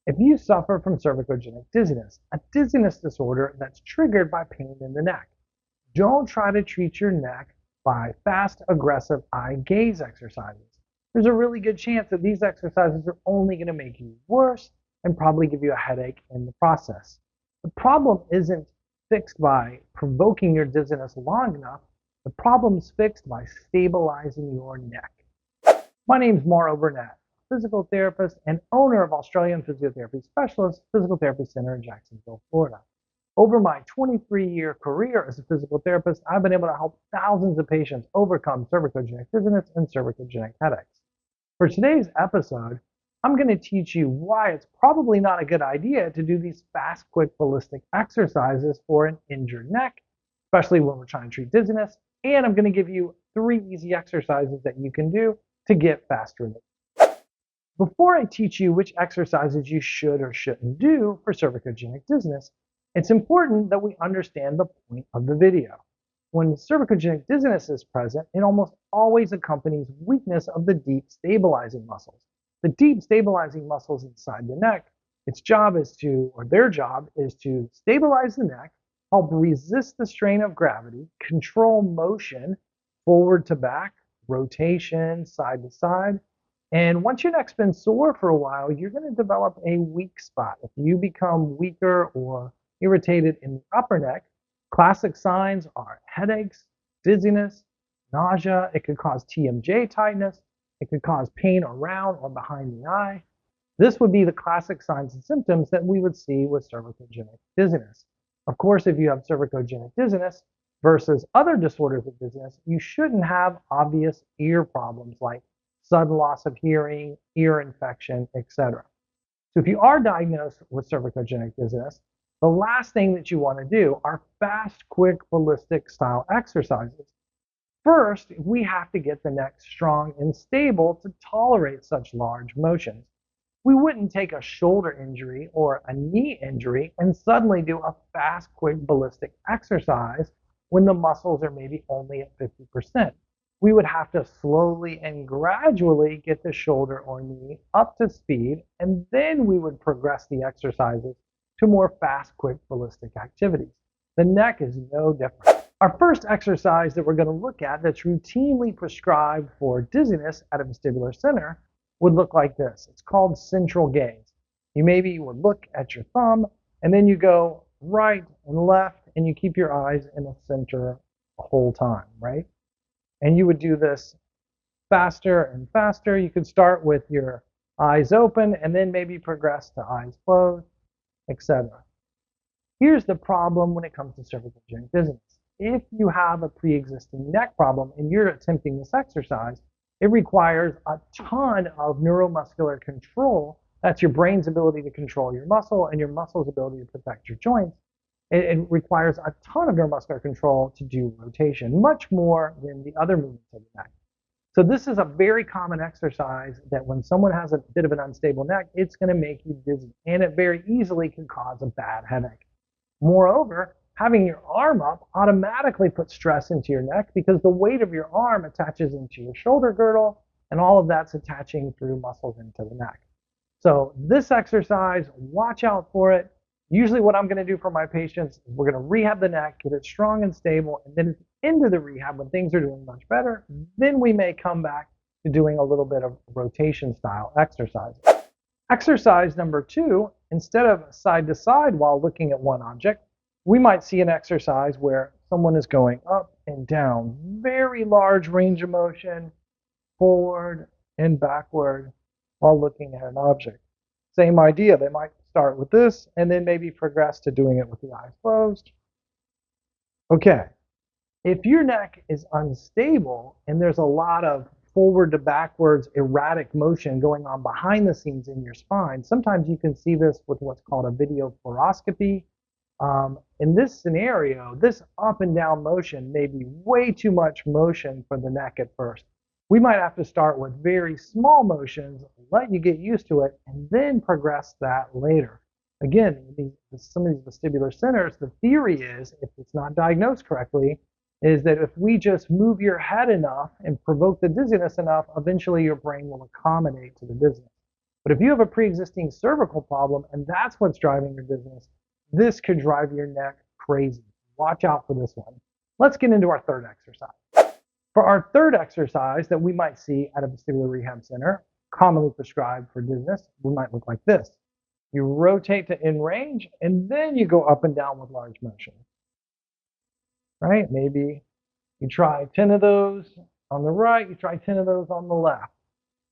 If you suffer from cervicogenic dizziness, a dizziness disorder that's triggered by pain in the neck, don't try to treat your neck by fast, aggressive eye gaze exercises. There's a really good chance that these exercises are only going to make you worse and probably give you a headache in the process. The problem isn't fixed by provoking your dizziness long enough. The problem's fixed by stabilizing your neck. My name is Mauro Burnett, physical therapist and owner of Australian Physiotherapy Specialist Physical Therapy Center in Jacksonville, Florida. Over my 23-year career as a physical therapist, I've been able to help thousands of patients overcome cervicogenic dizziness and cervicogenic headaches. For today's episode, I'm going to teach you why it's probably not a good idea to do these fast, quick, ballistic exercises for an injured neck, especially when we're trying to treat dizziness. And I'm going to give you 3 easy exercises that you can do to get fast relief. Before I teach you which exercises you should or shouldn't do for cervicogenic dizziness, it's important that we understand the point of the video. When cervicogenic dizziness is present, it almost always accompanies weakness of the deep stabilizing muscles. The deep stabilizing muscles inside the neck, their job is to stabilize the neck, help resist the strain of gravity, control motion forward to back, rotation side to side. And once your neck's been sore for a while, you're going to develop a weak spot. If you become weaker or irritated in the upper neck, classic signs are headaches, dizziness, nausea. It could cause TMJ tightness. It could cause pain around or behind the eye. This would be the classic signs and symptoms that we would see with cervicogenic dizziness. Of course, if you have cervicogenic dizziness versus other disorders of dizziness, you shouldn't have obvious ear problems like sudden loss of hearing, ear infection, etc. So if you are diagnosed with cervicogenic dizziness, the last thing that you want to do are fast, quick, ballistic style exercises. First, we have to get the neck strong and stable to tolerate such large motions. We wouldn't take a shoulder injury or a knee injury and suddenly do a fast, quick, ballistic exercise when the muscles are maybe only at 50%. We would have to slowly and gradually get the shoulder or knee up to speed, and then we would progress the exercises to more fast, quick, ballistic activities. The neck is no different. Our first exercise that we're going to look at that's routinely prescribed for dizziness at a vestibular center would look like this. It's called central gaze. You would look at your thumb, and then you go right and left, and you keep your eyes in the center the whole time, right? And you would do this faster and faster. You could start with your eyes open and then maybe progress to eyes closed, etc. Here's the problem when it comes to cervicogenic dizziness. If you have a pre-existing neck problem and you're attempting this exercise, it requires a ton of neuromuscular control. That's your brain's ability to control your muscle and your muscle's ability to protect your joints. It requires a ton of neuromuscular control to do rotation, much more than the other movements of the neck. So this is a very common exercise that when someone has a bit of an unstable neck, it's going to make you dizzy, and it very easily can cause a bad headache. Moreover, having your arm up automatically puts stress into your neck because the weight of your arm attaches into your shoulder girdle, and all of that's attaching through muscles into the neck. So this exercise, watch out for it. Usually what I'm going to do for my patients is we're going to rehab the neck, get it strong and stable, and then at the end of the rehab, when things are doing much better, then we may come back to doing a little bit of rotation style exercise. Exercise number 2, instead of side to side while looking at one object, we might see an exercise where someone is going up and down, very large range of motion, forward and backward while looking at an object. Same idea, they might start with this and then maybe progress to doing it with the eyes closed. Okay, if your neck is unstable and there's a lot of forward to backwards erratic motion going on behind the scenes in your spine, sometimes you can see this with what's called a video fluoroscopy. In this scenario, this up and down motion may be way too much motion for the neck at first. We might have to start with very small motions, let you get used to it, and then progress that later. Again, some of these vestibular centers, the theory is, if it's not diagnosed correctly, is that if we just move your head enough and provoke the dizziness enough, eventually your brain will accommodate to the dizziness. But if you have a pre-existing cervical problem and that's what's driving your dizziness, this could drive your neck crazy. Watch out for this one. Let's get into our third exercise. For our third exercise that we might see at a vestibular rehab center, commonly prescribed for dizziness, we might look like this. You rotate to in range and then you go up and down with large motion. Right? Maybe you try 10 of those on the right, you try 10 of those on the left.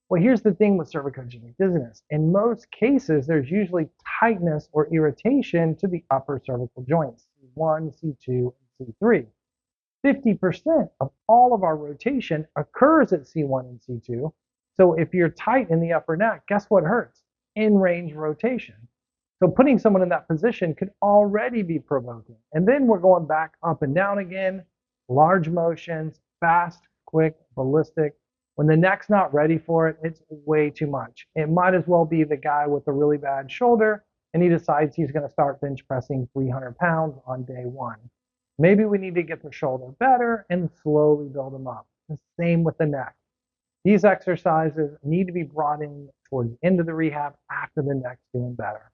Well, here's the thing with cervicogenic dizziness. In most cases, there's usually tightness or irritation to the upper cervical joints, C1, C2, and C3. 50% of all of our rotation occurs at C1 and C2. So if you're tight in the upper neck, guess what hurts? In-range rotation. So putting someone in that position could already be provoking. And then we're going back up and down again, large motions, fast, quick, ballistic. When the neck's not ready for it, it's way too much. It might as well be the guy with a really bad shoulder and he decides he's going to start bench pressing 300 pounds on day one. Maybe we need to get the shoulder better and slowly build them up. The same with the neck. These exercises need to be brought in towards the end of the rehab after the neck's doing better.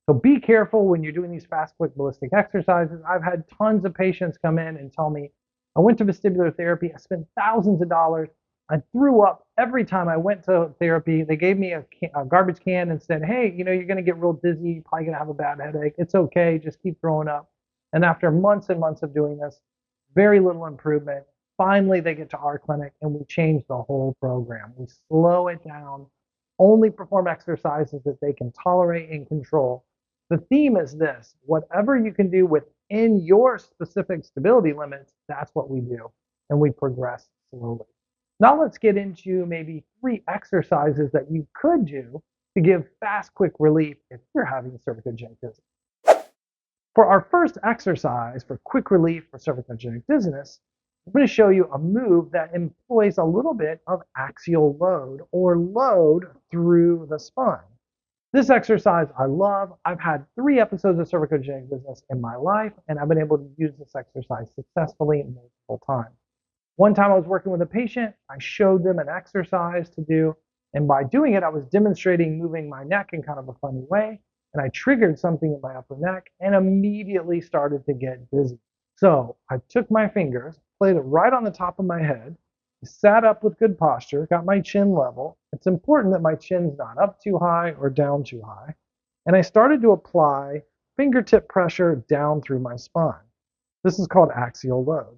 So be careful when you're doing these fast, quick, ballistic exercises. I've had tons of patients come in and tell me, I went to vestibular therapy, I spent thousands of dollars, I threw up every time I went to therapy. They gave me a garbage can and said, hey, you're going to get real dizzy, you're probably going to have a bad headache. It's okay, just keep throwing up. And after months and months of doing this, very little improvement. Finally, they get to our clinic and we change the whole program. We slow it down, only perform exercises that they can tolerate and control. The theme is this: whatever you can do within your specific stability limits, that's what we do. And we progress slowly. Now let's get into maybe 3 exercises that you could do to give fast, quick relief if you're having cervicogenic dizziness. For our first exercise for quick relief for cervicogenic dizziness, I'm going to show you a move that employs a little bit of axial load or load through the spine. This exercise I love. I've had 3 episodes of cervicogenic dizziness in my life, and I've been able to use this exercise successfully multiple times. One time I was working with a patient, I showed them an exercise to do, and by doing it, I was demonstrating moving my neck in kind of a funny way, and I triggered something in my upper neck and immediately started to get dizzy. So I took my fingers, played it right on the top of my head, sat up with good posture, got my chin level. It's important that my chin's not up too high or down too high. And I started to apply fingertip pressure down through my spine. This is called axial load.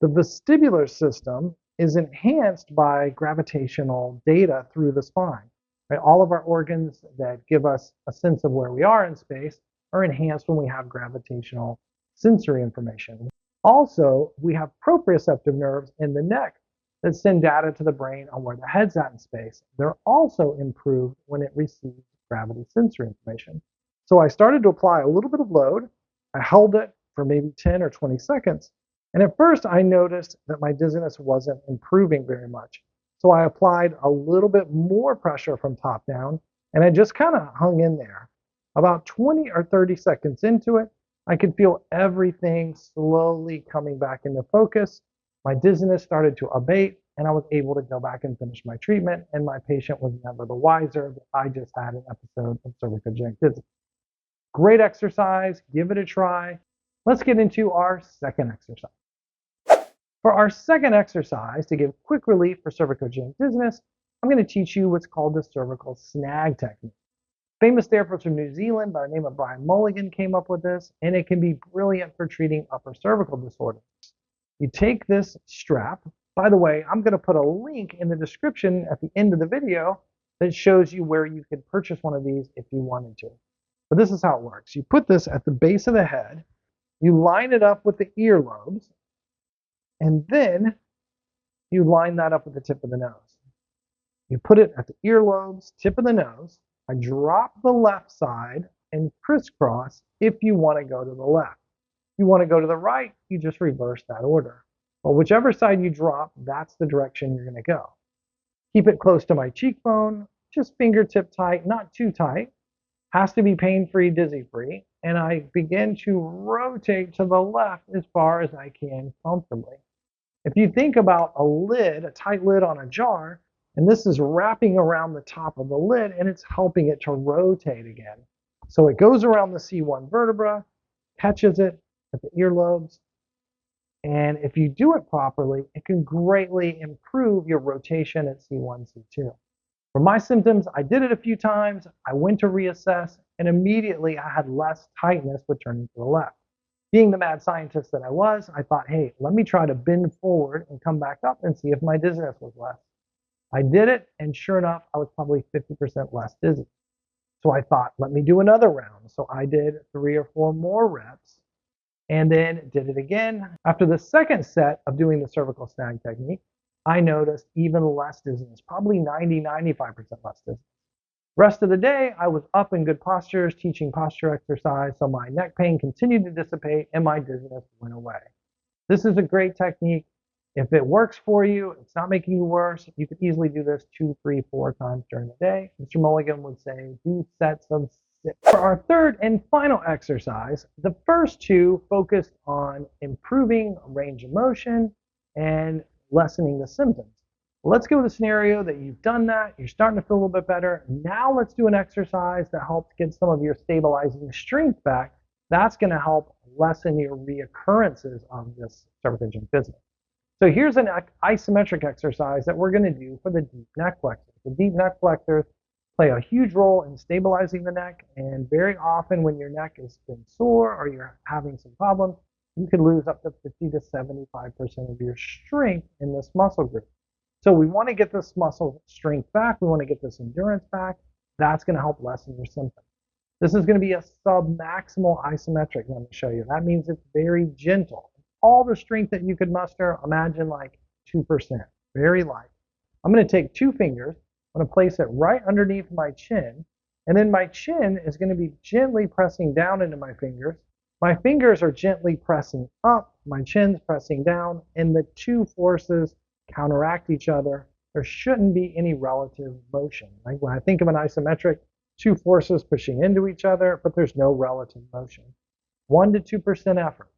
The vestibular system is enhanced by gravitational data through the spine. Right? All of our organs that give us a sense of where we are in space are enhanced when we have gravitational sensory information. Also, we have proprioceptive nerves in the neck that send data to the brain on where the head's at in space. They're also improved when it receives gravity sensory information. So I started to apply a little bit of load. I held it for maybe 10 or 20 seconds. And at first I noticed that my dizziness wasn't improving very much. So I applied a little bit more pressure from top down, and I just kind of hung in there. About 20 or 30 seconds into it, I could feel everything slowly coming back into focus. My dizziness started to abate, and I was able to go back and finish my treatment, and my patient was never the wiser that I just had an episode of cervicogenic dizziness. Great exercise, give it a try. Let's get into our second exercise. For our second exercise to give quick relief for cervicogenic dizziness, I'm going to teach you what's called the cervical snag technique. Famous therapist from New Zealand by the name of Brian Mulligan came up with this, and it can be brilliant for treating upper cervical disorders. You take this strap. By the way, I'm going to put a link in the description at the end of the video that shows you where you could purchase one of these if you wanted to. But this is how it works. You put this at the base of the head, you line it up with the earlobes, and then you line that up with the tip of the nose. You put it at the earlobes, tip of the nose. I drop the left side and crisscross if you want to go to the left. If you want to go to the right, you just reverse that order. Well, whichever side you drop, that's the direction you're going to go. Keep it close to my cheekbone, just fingertip tight, not too tight. Has to be pain-free, dizzy-free. And I begin to rotate to the left as far as I can comfortably. If you think about a lid, a tight lid on a jar, And this is wrapping around the top of the lid and it's helping it to rotate again. So it goes around the C1 vertebra, catches it at the earlobes, and if you do it properly, it can greatly improve your rotation at C1, C2. For my symptoms, I did it a few times, I went to reassess, and immediately I had less tightness with turning to the left. Being the mad scientist that I was, I thought, hey, let me try to bend forward and come back up and see if my dizziness was less. I did it, and sure enough, I was probably 50% less dizzy. So I thought, let me do another round. So I did 3 or 4 more reps and then did it again. After the second set of doing the cervical snag technique, I noticed even less dizziness, probably 90-95% less dizziness. Rest of the day, I was up in good postures, teaching posture exercise, so my neck pain continued to dissipate and my dizziness went away. This is a great technique. If it works for you, it's not making you worse, you could easily do this 2, 3, 4 times during the day. Mr. Mulligan would say, do sets of 6. For our third and final exercise, the first 2 focused on improving range of motion and lessening the symptoms. Let's go with a scenario that you've done that, you're starting to feel a little bit better. Now let's do an exercise that helps get some of your stabilizing strength back. That's going to help lessen your reoccurrences of this cervicogenic dizziness. So here's an isometric exercise that we're going to do for the deep neck flexors. The deep neck flexors play a huge role in stabilizing the neck, and very often when your neck has been sore or you're having some problems, you could lose up to 50-75% of your strength in this muscle group. So we want to get this muscle strength back. We want to get this endurance back. That's going to help lessen your symptoms. This is going to be a sub-maximal isometric, let me show you. That means it's very gentle. All the strength that you could muster, imagine like 2%, very light. I'm going to take 2 fingers, I'm going to place it right underneath my chin, and then my chin is going to be gently pressing down into my fingers. My fingers are gently pressing up, my chin's pressing down, and the 2 forces counteract each other. There shouldn't be any relative motion. Like when I think of an isometric, 2 forces pushing into each other, but there's no relative motion. 1 to 2% effort.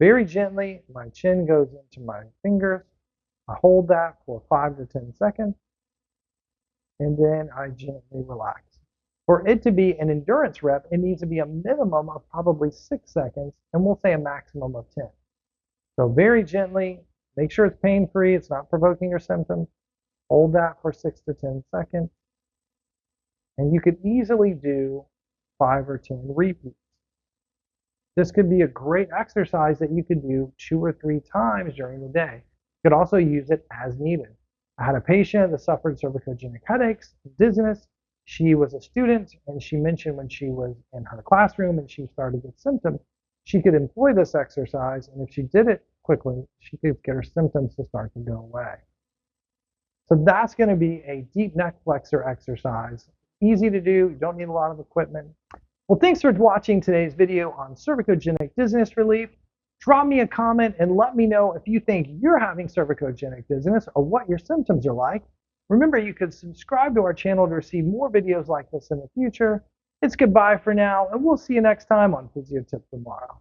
Very gently, my chin goes into my fingers. I hold that for 5 to 10 seconds, and then I gently relax. For it to be an endurance rep, it needs to be a minimum of probably 6 seconds, and we'll say a maximum of 10. So very gently, make sure it's pain-free, it's not provoking your symptoms. Hold that for 6 to 10 seconds, and you could easily do 5 or 10 repeats. This could be a great exercise that you could do 2 or 3 times during the day. You could also use it as needed. I had a patient that suffered cervicogenic headaches, dizziness. She was a student, and she mentioned when she was in her classroom and she started to get symptoms, she could employ this exercise, and if she did it quickly, she could get her symptoms to start to go away. So that's going to be a deep neck flexor exercise. Easy to do, you don't need a lot of equipment. Well, thanks for watching today's video on cervicogenic dizziness relief. Drop me a comment and let me know if you think you're having cervicogenic dizziness or what your symptoms are like. Remember, you can subscribe to our channel to receive more videos like this in the future. It's goodbye for now, and we'll see you next time on Physio Tip tomorrow.